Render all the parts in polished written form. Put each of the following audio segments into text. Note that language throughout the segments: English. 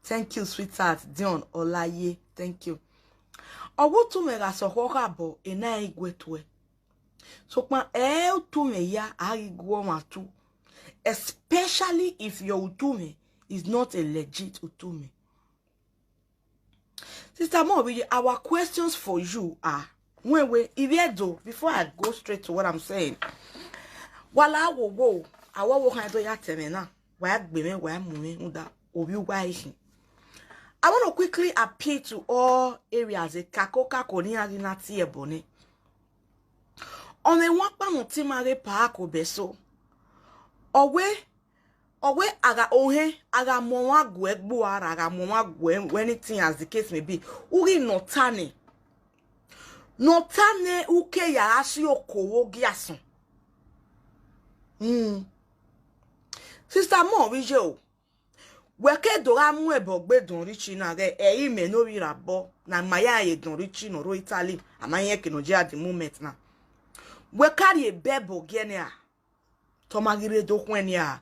Thank you, sweetheart. Dion Olaye. Thank you. Owo tu me ga so horabo ena igwetwe. So kwa tu me ya agwo matu. Especially if your utume is not a legit utume. Sister Omorovbiye, our questions for you are before I go straight to what I'm saying. Wala wo awo kan to ya teme na wa gbe me wa mu me nda obi wa ihin. I want to quickly appeal to all areas kako ni ari na ti eboni. On me wan pa mo ti mare pa ko beso. Owe aga ohe aga mo wa gwe gbo ara aga mo wa gwe anything as the case may be. Uri notane uke ya asi okowo giasun. Sister Omorovbiye o. Weke dora mu ebo gbe don Richie na ge me no ri rabo na maya ye don Richie no ro Italy amanye ke no je at the moment na. We carry a bebo gene a. To magire do kwen ya.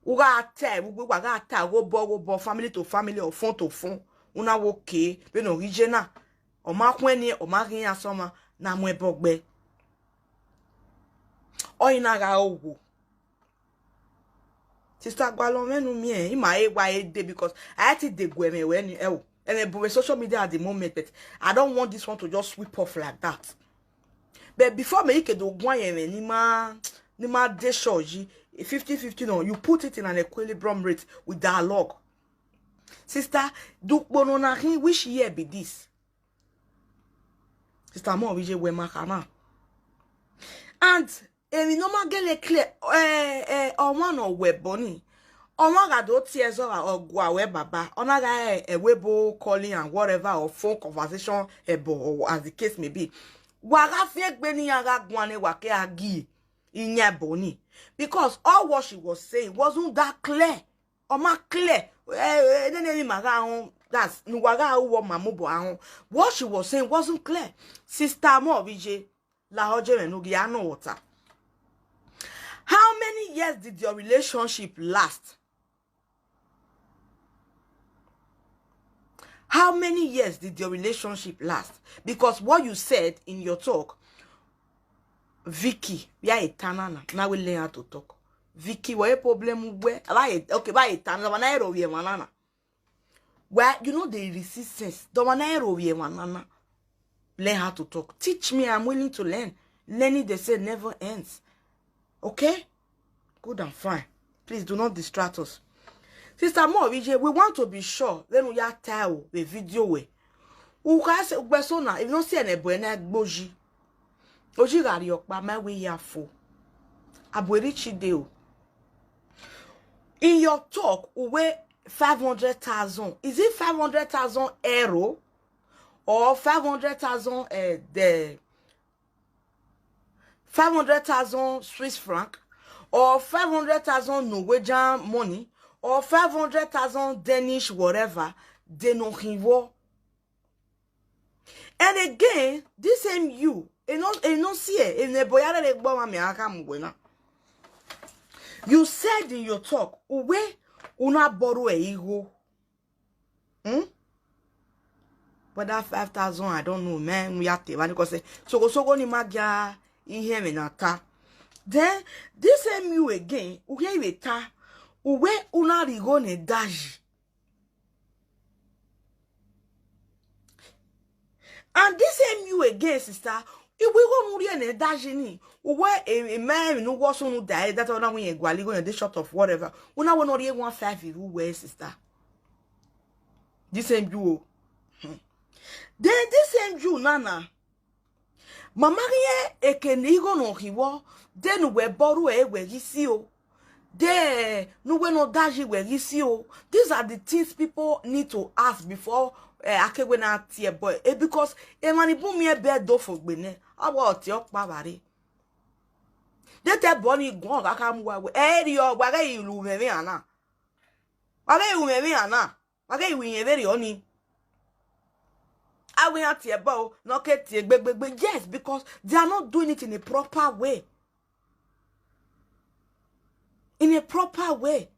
Uga ate we ga ata go bo family to family or phone to phone. Una wo ke be no regional. O ma kwen ni o ma rin asoma na mu ebo gbe. O ina ga owo. Sister Gwalomenu me ima because I had to go me when and social media at the moment, but I don't want this one to just sweep off like that. But before me do nima de shoji 50-50 no, you put it in an equilibrium rate with dialogue. Sister, do bonona which year be this? Sister Omorovbiye we makana. And we no ma get clear one or we boni. Oma ga do tears or gwa we baba. Ona ga webo calling and whatever or phone conversation or as the case may be. Waga fek beni yaga gwane wake agi inya boni. Because all what she was saying wasn't that clear. Oma clear. That's what she was saying wasn't clear. Sister Omorovbiye la hoje menugi ano water. How many years did your relationship last? How many years did your relationship last? Because what you said in your talk, Vicky, we are a tanana. Now we learn how to talk. Vicky, what a problem where? Okay, by a tanana, where you know the resistance. The manana learn how to talk. Teach me, I'm willing to learn. Learning, they say, never ends. Okay? Good and fine. Please do not distract us. Sister Omorovbiye, we want to be sure when we are tired the video way. We can say if you don't see any buena boji. Oji gari okpa my way ya fo. Abu Richie deo. In your talk, we 500,000. Is it 500,000 euro or 500,000 the 500,000 Swiss franc, or 500,000 Norwegian money, or 500,000 Danish whatever, they no hivo. And again, this same you, you said in your talk, uwe una boru e ego. But that 5,000, I don't know, man. We have to because so ni magia. In here nata. Then this same you again, uwe weta, uwe una rigone daji. And this same you again, sister, if we go muri ne daji ni, uwe a man no was no die that ona when you go in the short of whatever. Una we no 1.5 uwe sister. This same you. Then this same you nana. Mama ye ekenigo no hiwo den we boru e we gisio de no we no daji we gisio. These are the things people need to ask before akegwe na tie boy because e mani bu mi e be do for gbene awo ti okpa bare de te boni gun aka mu wa e ri o gba ga ilu memi ana wa ga ilu memi ana wa ga ilu yen very oni. I will not hear about no get yes, because they are not doing it in a proper way. In a proper way.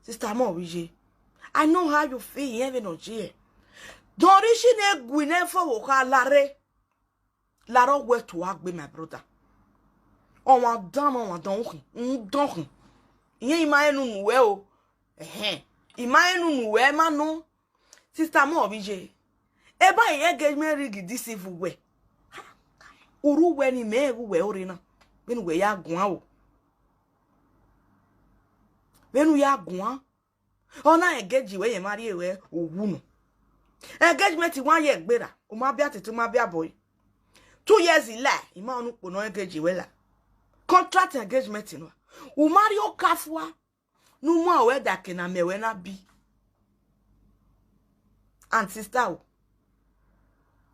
Sister Omorovbiye, I know how you feel even on here. Don't Richie ne gwine for woka lare. Laro where to work be my brother. On one down on one donkey. Ye imanu nuwe o. Imanu nuwe mano. Sister Omorovbiye. Eba ye engagement ring this evil way. Uru we ni me we orina. Benu we ya gwan o. Benu ya gwan. Ona engage we ye marry we owu no. Engagement 1 year gbera. O ma bia tete ma bia boy. 2 years ila. Ima onu po no engage we la. Contract engagement no. O marry o kafwa. Nu mo we da ke na me we na bi. And sister o.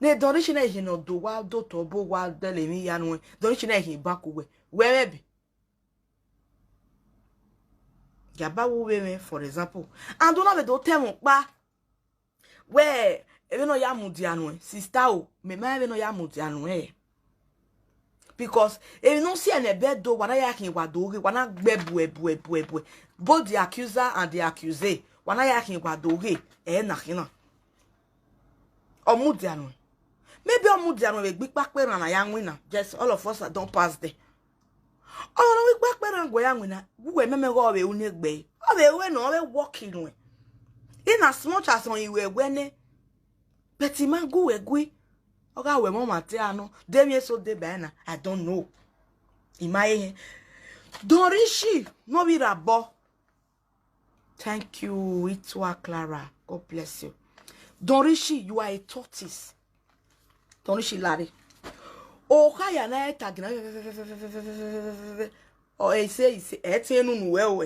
Ne Richie na he no do wa do to bo wa dele mi ya no. Richie na he back we. Where be? Yaba we for example. And do not be do tell pa. Where even no ya mudiano sister o me ma even no ya mudiano because if no see an bed do wana ya kin wado wana gbebu both the accuser and the accusé wana ya kin wado na kina omudiano maybe omudiano we gbi pape na ya nwina just all of us don't pass there oh no we pape na go ya nwina we meme go we unegbe o we no we walking we in as much as on you were when Betty man go we oga we mama te ano dem so de bana I don't know imaye don Richie no be rabo. Thank you Itwa Clara, God bless you. Don Richie, you are a tortoise. Don Richie Larry o kaya na etagina o e say etenu nu we o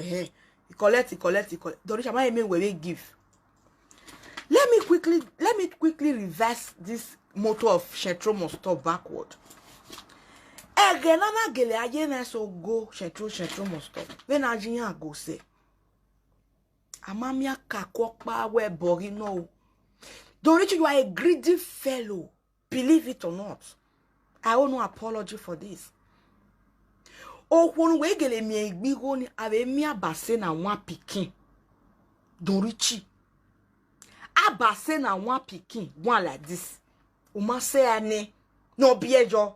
collect Don Richie ma me we give. Let me quickly reverse this motto of Shetro must stop backward. Egenana gele ajena so go Shetro must stop. When ajinya go say amamia kakokpa we bori no. Don Richie, you are a greedy fellow. Believe it or not. I owe no apology for this. O kwonu we gele mi egbigo ni ave mi abase na wan pikin. Don Richie. Abase na wan pikin one like this. Uma say ane no biejo.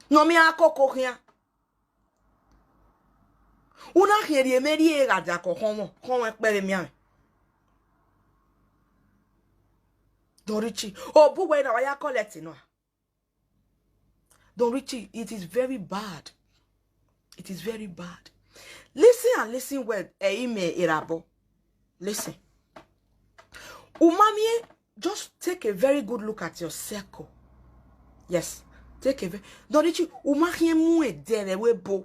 No mi akoko hia. Una hieri emeri e raja ko homo pere mi ame. Don Richie, oh bu we na wa ya collect no. Don Richie, it is very bad. It is very bad. Listen and listen well ime irabo. Listen. Umamie, just take a very good look at your circle. Yes. Take a very... Don Richie, umahie mue dere we bo.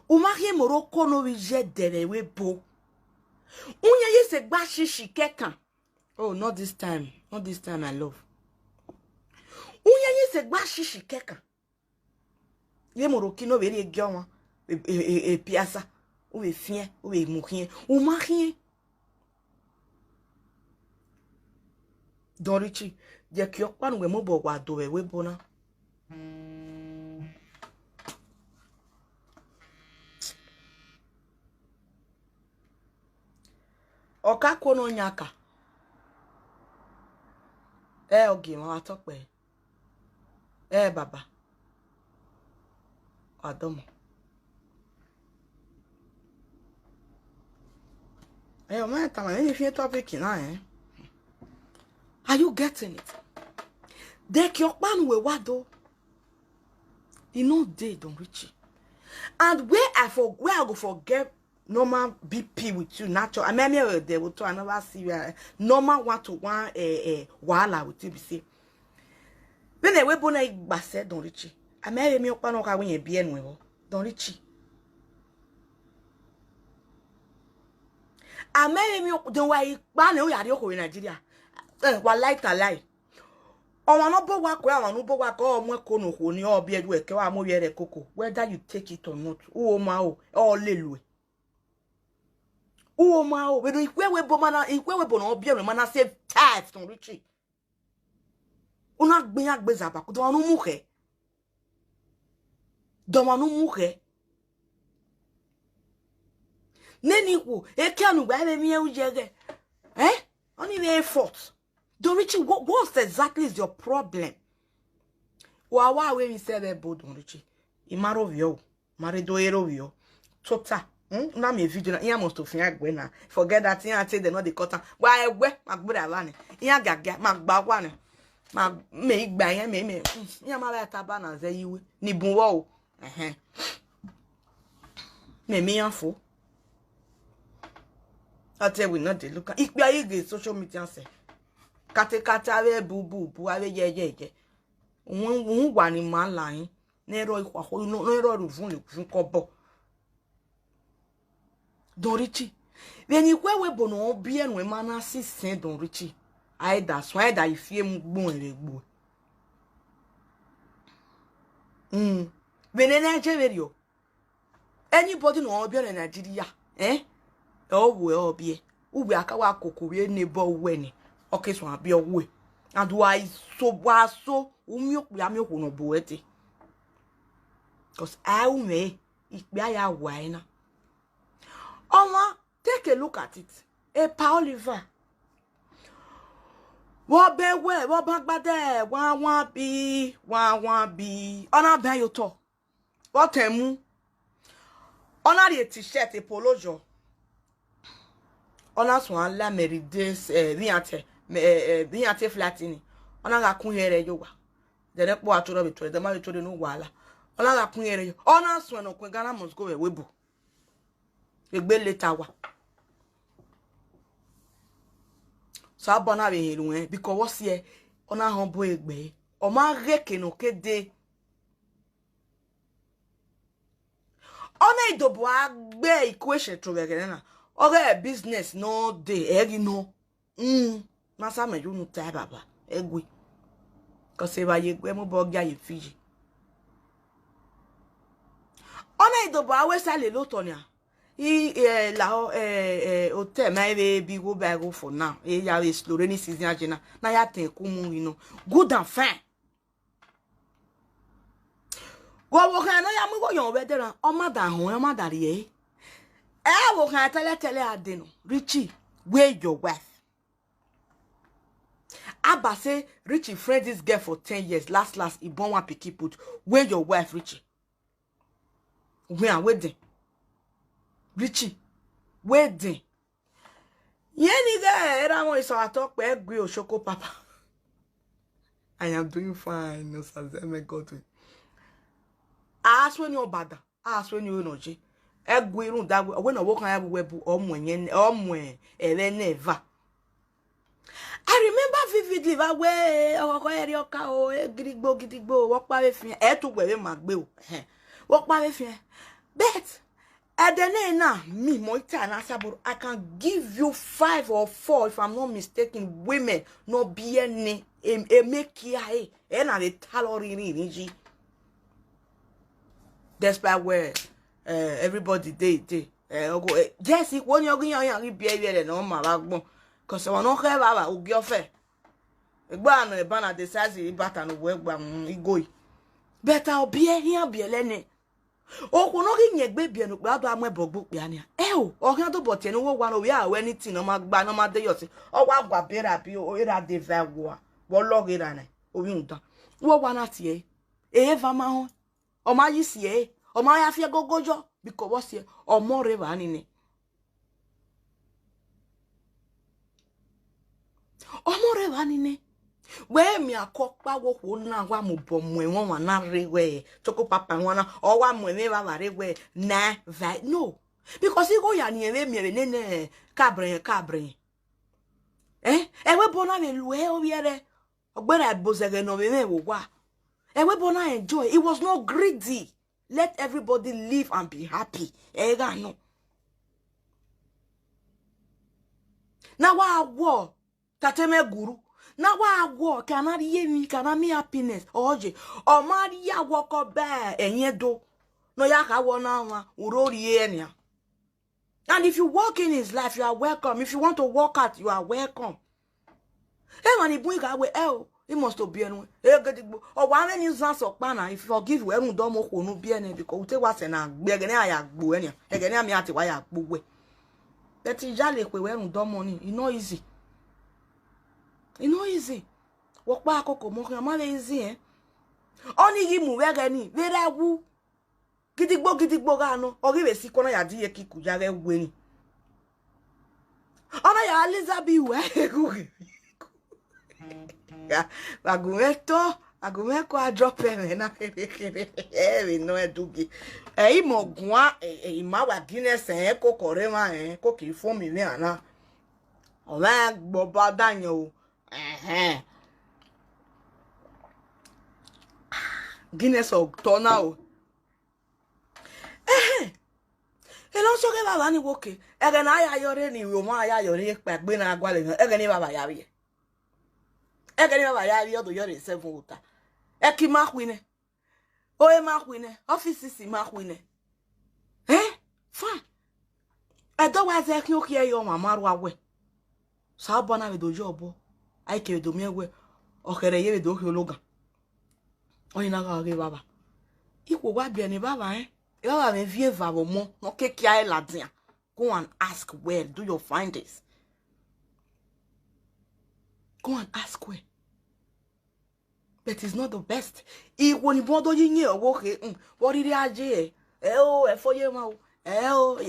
Umahie moroko no wije dere we bo. Unye ye se gba shishi kekan. Oh, not this time. Not this time, I love. Unye ye se gba shishi kekan. Ye moroki no veri e gyo e piasa. Ou e fien, ou e moukien, ou marien. Don Richie, de kyok pan we mo bo wado we bona. Oka kono nyaka. Ogi ma atokpe. Baba. Adomo. Man, if you're topic now, are you getting it? Dek your man we wado. You know they don't reach it. And where I go forget normal BP with you natural. I mean they will to another serious normal 1-to-1 wala with you be say. When they we bona igbase don't reach it. I mean me okpa no ka when you be enwe don't reach it. Amere mi don wa ipa na o yari oko in Nigeria wa like a lie o no bo wa ko awon no bo wa ko omo ko no ko ni o bi edu eke wa mo yere koko whether you take it or not o ma o lelu o ma o we do ikwe we bo na obi e mana save tithes Don Richie una gbin agbeza ba ko do anu mu ke do anu mu ke Neni wo e kanu gba be mi e ujege. Eh? Only the effort. Don Richie, what exactly is your problem? Wa we mi se be bo Don Richie. Imaro vio, mare do ero vio. Tota. Na me video na iya must ofin agbe na. Forget that iya say they no dey cut am. Wa egbe magbura wa ni. Iya gaga magba wa ni. Ma me igba yen me. Iya ma ba ta ba na ze yiwe. Ni bunwo o. Me anfo. I tell we not dey look. Ikpe aye ge social media se. Kate ave bu ave ye. Won wa ni ma la yin. Na ero ikwa ho no ero ruvun le fun kobo. Don Richie. Then you we bono obi enu e mana si sen Don Richie. Aida so aida ifie mu gbon ere gbo. Venene jeverio. Anybody no obi in Nigeria, oh we obi. Ubi akawa kokowe nebo weni. Okay so abi owe. And why so umyo ya mi no boete. Cause I ume ikbia ya waina. Oma, take a look at it. Pa Oliver. What be we, what bagbade, one be. Ona be yo to. What temu? Ona the t-shirt e polo jo. Ona swan la merides viate flatini. Ona ga kun here yo wa. De ne po atoro beto de ma beto de no wala. Ona ga kun here yo. Ona swan no kun Ghana must go webu. Egbe later wa. So abona be hiru because what's here ona hombo egbe. O ma reke no kede. Ona idobo agbe equation to na. Oge business no dey egi no. Masa me you no tie baba. Egwe. Cause eba yegwe mo bo gya ye Fiji. Ona idobo awe sale lotonia. Hotel my be go by go for now. Ya we slow rainy season agena. Na ya ten kumu you know. Good and fine. Go kan no ya mu go yon wedera. O ma da ho, o ma da re. Wo kan tele ade no. Richie, where your wife? Abba say Richie friend this girl for 10 years. Last he born one picky put. Where your wife, Richie? Where wedding? Richie, wedding. Yeni ga era mo iso atok pe gbe osoko papa. I am doing fine, no sir. My God. As when you bada, as when you know ji. Egwe run that when no work kan webu omwe ele never. I remember vividly that way oko eri oka o gidigbo work pa we fin e to gbe magbe o. Work pa we fin. But na me moita na Asaboro, I can give you 5 or 4 if I'm not mistaken women no be any e make ya e na the talori ni. Despite where everybody dey yes it when you yan behavior no ma bagbon cause won no care baba ogi ofe egba na e bana the size bata no we gba igoi better obi ehia bielene okun no ki yen gbe bie no gba do amebogbo pe ani o okan to bote ni wo wa no we a anything no ma gba no ma de yo se o wa gba bera bi o era de va wo lo era na o wi ndan wo wa na ti eva ma ho o ma yi si o ma ya fie gogojo because what's here or more river nini o more river nini we mi akokpa wo ho na wa mo bomo e won wa na rewe choko papa won na o wa mo me ba rewe na vai no because he go ya ni e mi ne cabrin we bona me lu o yere ogbera bozege no me wo wa we bona enjoy. It was not greedy. Let everybody live and be happy. No. Now what war? Tateme guru. Now what war? Cannot hear me? Cannot me happiness? Oje. O Maria walk up there and do. No yaka wana urori enya. And if you walk in his life, you are welcome. If you want to walk out, you are welcome. Hey man, he must be anyway. Or one any sense of pana if you forgive you, don't know who no be any because you was an beggar. I gbo any again. I me at why I gbo. But jale kwe we run don money. It's not easy. It's not easy. Work back koko mo ma easy eh. Oni gi mu we gani. Vera wu. Gidigbo ga no. Ori we si kona ya di ye kiku ya re we ni. Ona ya Alizabi we. Ya agumeko a drop na we no edugi. Mo gwa ma wa Guinness ko kore ma ko ki fun mi ni ana. O ma gbo ba danyo o. Guinness o tona o. Elon so ke baba ni woke. Ege na ya yore ni wo ma ya yore pe gbe na agwale na. Ege ni baba ya bi. Ege ni baba ya bi odo yore 7 uta. Eki ma kwine. Oye ma kwine. Office si ma kwine. Fine. Edo wa ze ki o ki e yo mama ru awe. Sa bona we dojo obo. Ai ke do mi we. O kere ye we do ki ologa. Oyin na ga ge baba. Iko wa bi ni baba Baba me vie vavo mo no ke kia la dia. Go and ask where. Do your findings. Go and ask where. But it's not the best. When you bodo yin okay. What did I say? For you ma.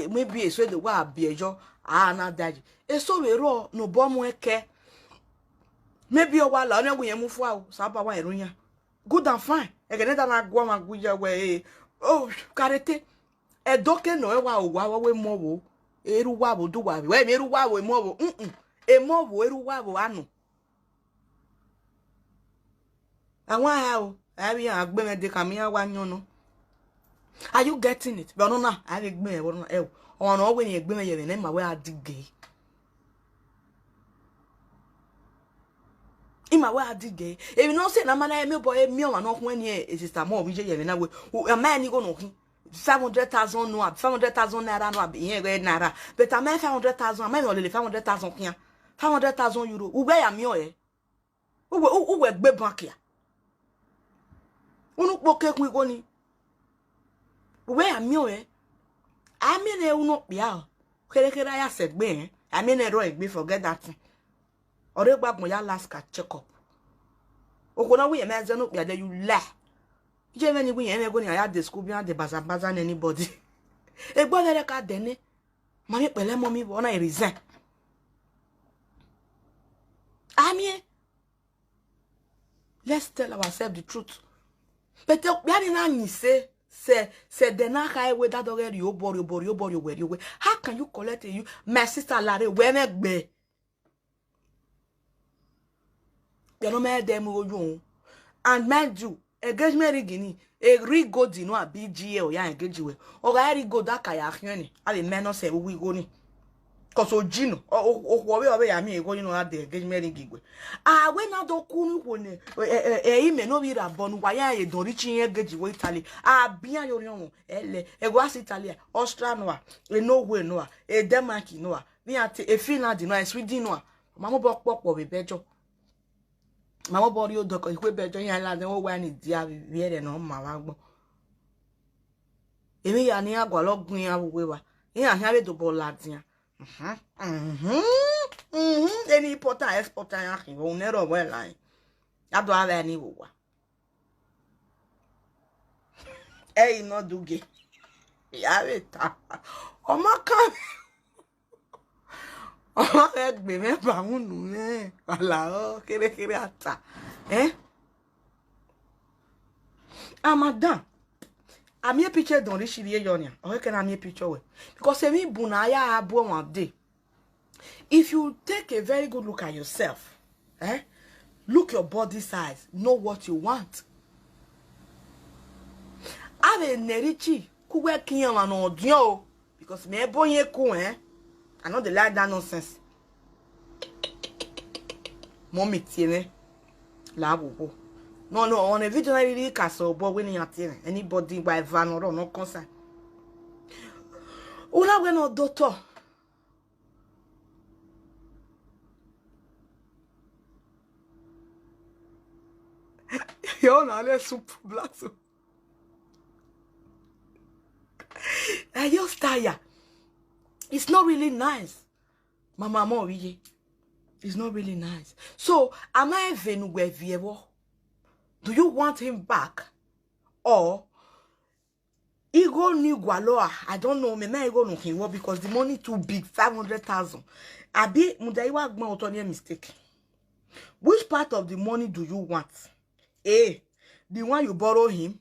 Maybe it's the wa be jo. Na daddy. So we ro no bomo eke. Maybe o wa la na we mu fo sa ba wa erunya. Good and fine. Again that na gwa ma guja we. Oh, karete. Doke no wa we mo wo. Eru wa bo do wa. We meru wa wo mo wo. E mo wo eru wa bo anu. Awon ha o. Abi agbe me de kamia wa nyon no. Are you getting it? But no na, I be gbe e wo na e. O na we ni gbe me ye na ma we adige. Ima we adige. E bi no say na mana me boy mi o ma no ho ani e sister mo bi je ye na we. O man ni go no ho. 500,000 no, 500,000 naira no be here naira. But I mean 500,000, I mean only 500,000 kian. 500,000 euro. Ube ya mi o e. Uwe gbe bank ya. Unu poke kun go ni. Ube ya mi o e. I mean e unu bia. Kere ya segbe eh. I mean e ro egbe forget that thing. Ore gba mo ya last ka check up. Okona we me ze no bia there you lie. Je me ni we yen go ni aya de school bia de bazabaza anybody. E gbo lere ka dene. Mami pele mommy bo na resign. Amie. Let's tell ourselves the truth. But bia ni na ni say de na kai we that already you bori we. How can you collect you my sister Larry we me gbe. They no me dem ojo. And mind you engagement ring e rigo di no abg o ya engage we o ga rigo da ka ya hyan ni a le meno se we go ni cause o jino o we ya mi ego ni no ade engagement ring gwe we na do kunu ko ne ime no bi ra bonu wa ya e don Richie engage we Italy bia yo ri ele ego as Italy Austria no Norway no Denmark no ni ate Finland no Sweden no mamo bo popo be bejo Mama body o doko ikwe bejo yan la den o wa ni dia bi ere no ma wa gbo. Emi ya ni agwa logun ya we wa. Yan han le do bo ladin. Any importer exporter yan ki o nero we line. Ado ave ni wo wa. No duge. Ya beta. O ma kan. Oh, egbe me ba unu ne. Ala o kere ata. Madam. Ami a picture don Richie yonia. O ke na mi picture we. Because emi bu na ya abu one day. If you take a very good look at yourself, look your body size, know what you want. Ave nerichi ku we kiyan ma no odion because me boye ku I know they like that nonsense. Mommy tiene la bobo. No, on a video I really castle but when you tiene anybody by van or no concern. Una we no doctor. Yo na le soup blaso. I just tired. It's not really nice. Mama Omorovbiye. It's not really nice. So, am I even with you? Do you want him back? Or Ego ni Gualoa? I don't know. Maybe Ego no him because the money too big, 500,000. Abi Mudaiwa Gma Otoni mistake. Which part of the money do you want? A, the one you borrow him.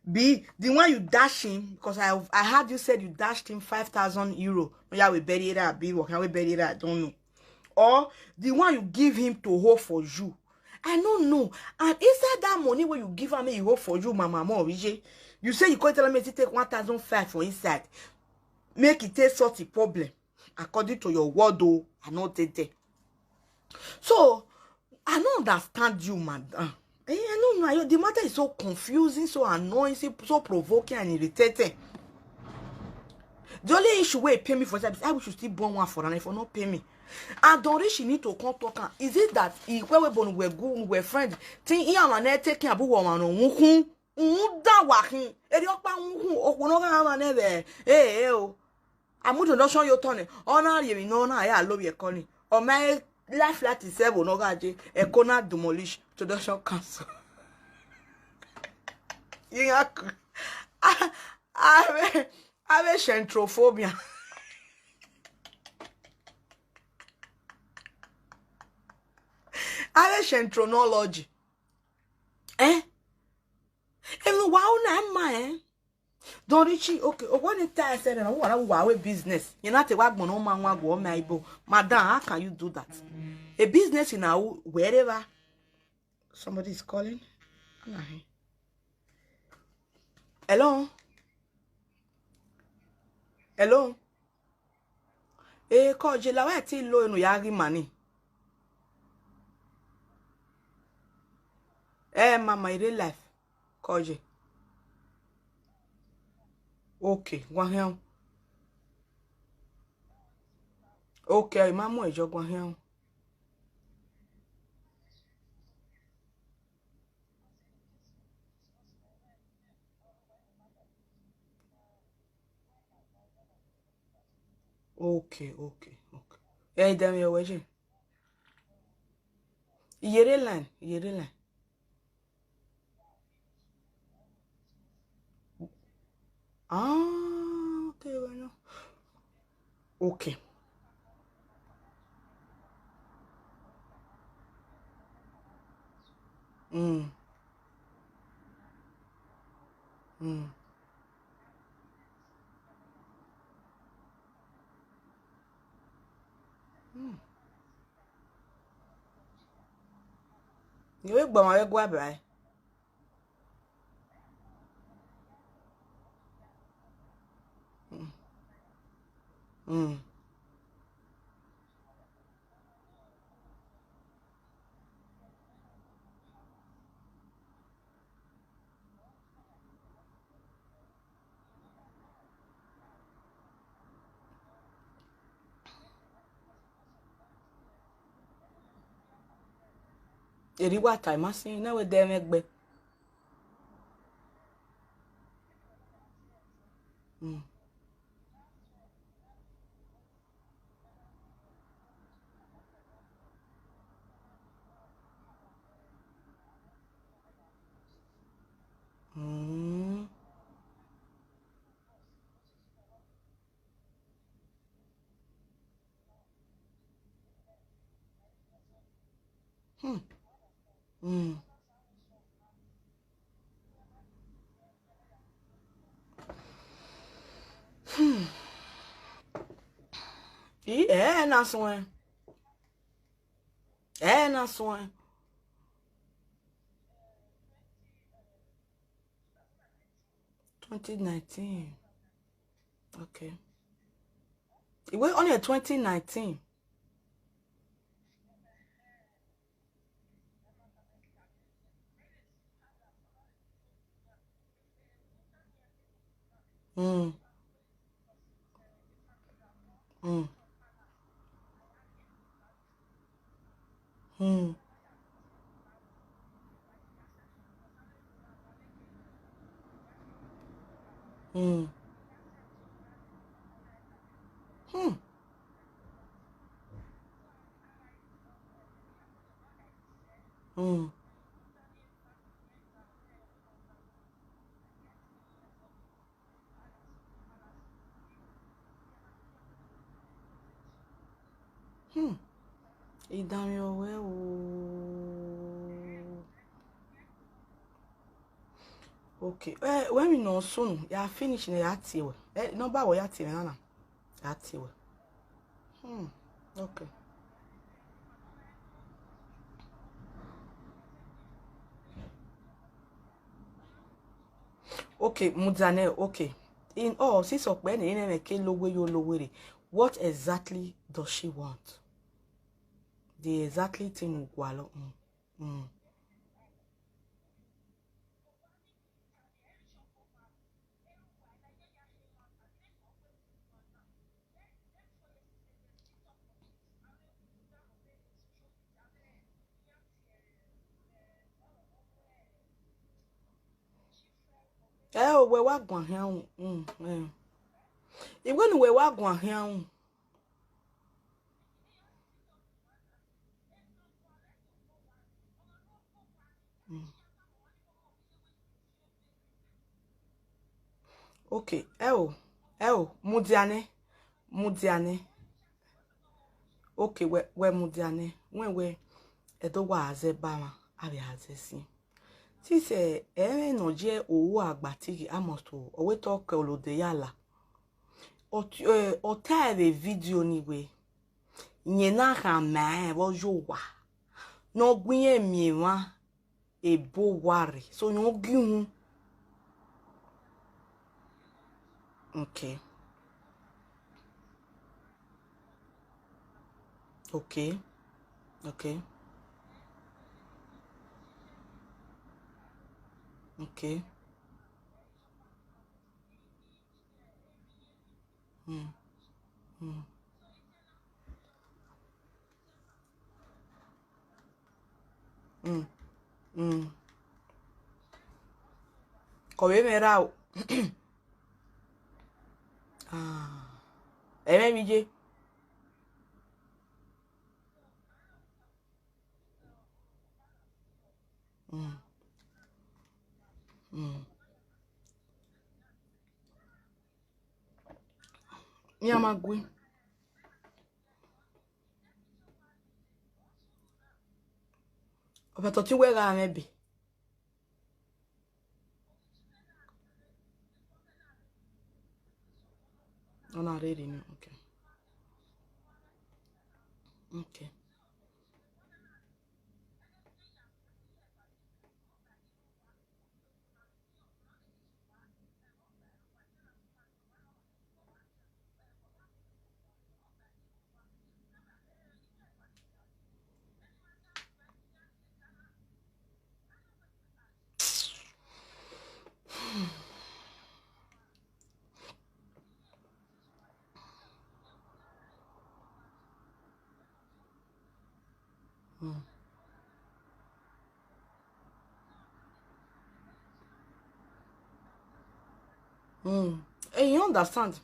B, the one you dash him, because I heard you said you dashed him 5,000 euro. Yeah, we bury it at B, or can we bury it? I don't know. Or the one you give him to hold for you. I don't know. And inside that money when you give him, he hold for you, Mama Omorovbiye. You say you can't tell me to take 1,500 for inside. Make it take such a problem. According to your word, though, I not there. So, I don't understand you, madam. I don't know. The matter is so confusing, so annoying, so provoking and irritating. The only issue where he pay me for service, I should still born one for and if not pay me. And don't really she need to come talk. Is it that where we born we're good, we're friends? Think he am taking about one on that walking. Eriopa okunoga na oh. I'm going to show you Tony. Oh, now you know, I love your calling. Or my life flat is 7 no gaji. A corner demolish to the shop council. I have centrophobia. I have centronology. Eh? And wow, na don't Richie, okay. Oh, one time I said, I want to business. You're not a wag no man wag or my bo. Madam, how can you do that? A business in our wherever somebody is calling. Hello? Hello? Call Jela, why till low no yagi money? Mama, real life. Call J. Okay, one here. Okay, Mama, I jog one here. Okay. Damn your way. Yere line. Ah, okay, bueno. Okay. Mm. You go my go by. Eri wa time asin na we dem egbe. Na so. Na so. 2019. Okay. It was only 2019. Mm. Mm. Mm. Mm. Idamio we o. Okay. When we know soon, ya finish in ya tiwe. No ba wo ya tiwe na. Ya tiwe. Okay. Okay, Mudzane, okay. In all, since Okben in ke lowe yo lowe, what exactly does she want? The exactly thing Gwalo. We wa gwan hian. Even we wa gwan hian. Okay. Mudiane. Okay, we Mudiane. When we edo wa aze bama, abi aze si. Si se no je owo agbati amosto, owe to ke olode yala. O tave video ni we. Nye na ha ma wo jowa. No gwiye miwa e bo ware. So no gwihu. Okay. Okay. Okay. Okay. Kowe mera o. Eme bije. Nyamagwe. Ofa toti we ga mebe. No, not really. Okay. Okay. Hey, you understand?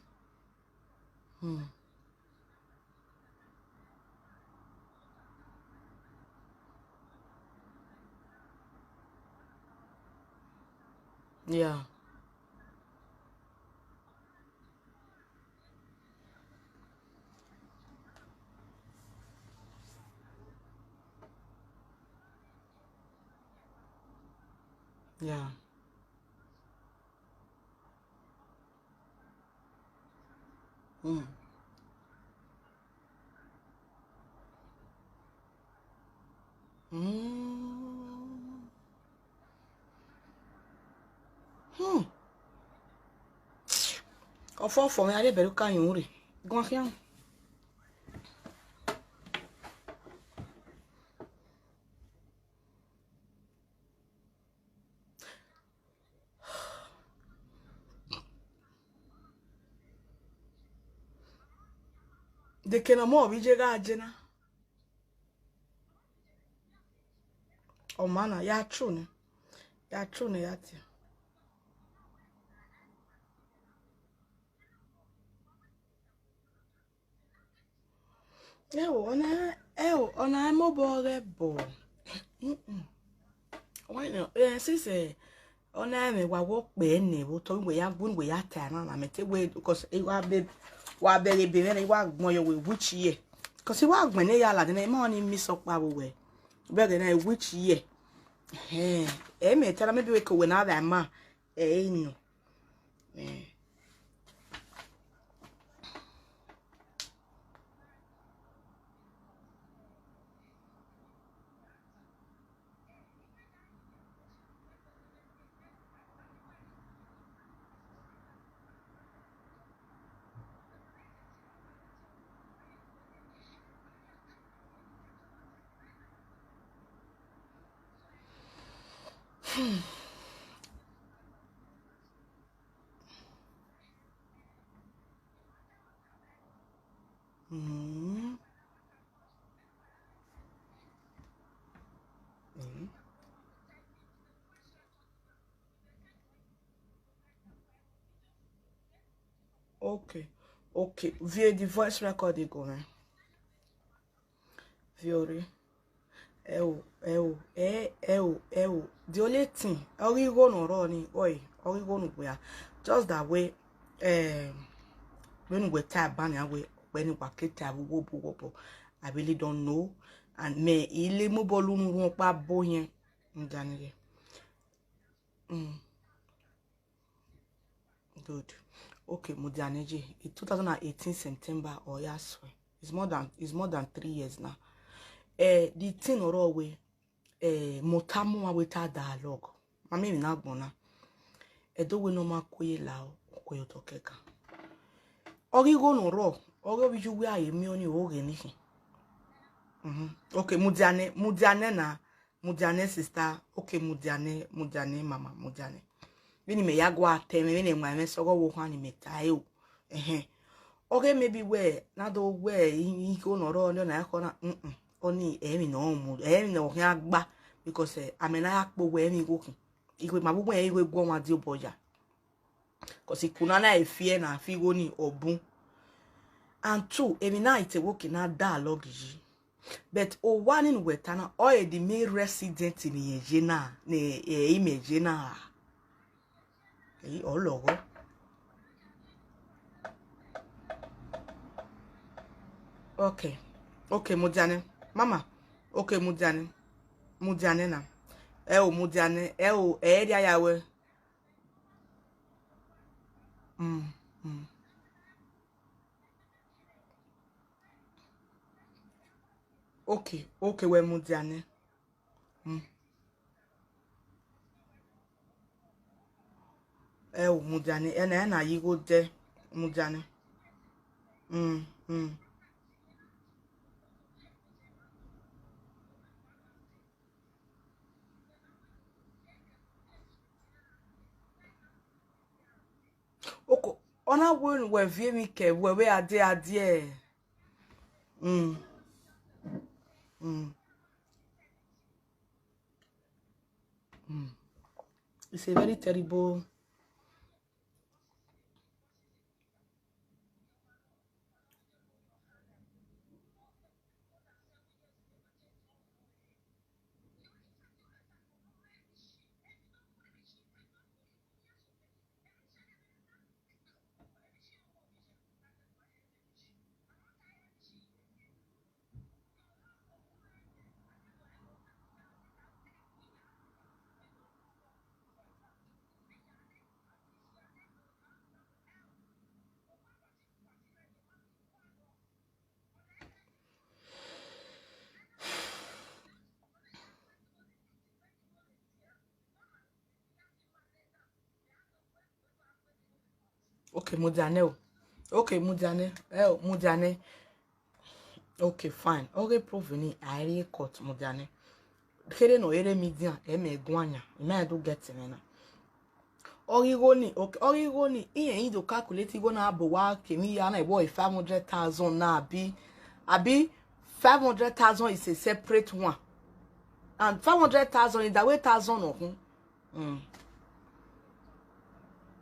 Yeah. Yeah. Ofo for me ale beru kan yuri. Gwan fian. De kena mo bije ga ajena. O mana ya true. Ya true ya ti. Ona mobile bo. Why no? Say ona me wa work be ni wo to we ya gun we ya ta na me te we because e wa be me wa gbon yo we which year. Because wa gbon ne ya la de na ma oni mi so pa we. Be na which year. Me tell me be we ko we na that ma. No. Okay. Via the voice recording go man. Viore. The only thing, how you gonna run oi, how you gonna wear? Just that way, when we tap banner way, when we tap wobo, I really don't know. And me, ile mo bolunu won pa boyen, ndani. Good. Okay, Mudianeji. In 2018 September or yes, it's more than 3 years now. The thing or way motamu aweta dialogue. Mami na gbona. Do we no ma koye lao koyo tokeka. Ori go no ro. Ori bi ju we aye mi oni o re ni. Okay, Mudiane sister. Okay, Mudiane mama, Mudiane. Vini me yagwa teme vini mwa sogo wo hani me tayo. Okay, maybe where na do where he go no ro na yakona oni emi no mu emi no hia gba because amena yakpo we emi go kun igwe mabubu e igwe gwo ma di oboja cause ikuna na efie na afigo ni obun and two emi na ite woki na dialogue ji but o one in wetana o e the main resident in yeje na image na ologo. Okay, Mudiane mama. Okay, Mudiane na Mudiane area yawe. Okay, we Mudiane. Mudiane na you go there Mudiane. Okay, ona won we vie mi ke we ade. It's a very terrible. Okay, Mudiane. Okay, Mudiane. Mudiane. Okay, fine. Okay, proveni I court Mudiane. Kere no ere media me guanya. Me do get me na. Origoni, okay, Origoni. Iye do calculate go na abo wa kemi ya na boy 500,000 na abi 500,000 is a separate one. And 500,000 is that way 1,000 of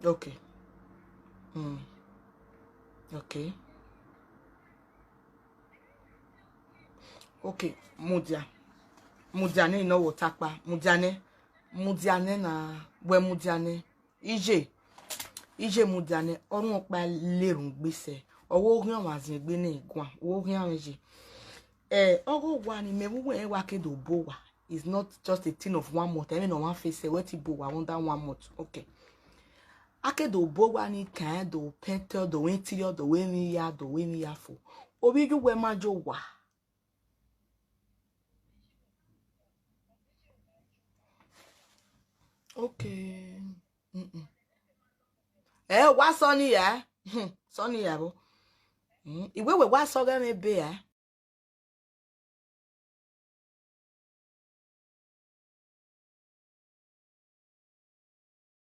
Okay. Okay. Okay, mudiane no wotakpa. Mudiane na we mudiane. Ije mudiane orun pa lerun gbese. Owo rian wa zin gbe ni igwan. Owo rian nje. Ogo wani me we wa kedo bowa. It's not just a thing of 1 month. I mean, on one face, what you bowa under 1 month. Okay. Akedo bowa ni kan do pente do interior do we ya fo. Obi ju we majo wa. Okay. Wa so ni ya. So ni ya bo. Iwe we wa so ga me be ya.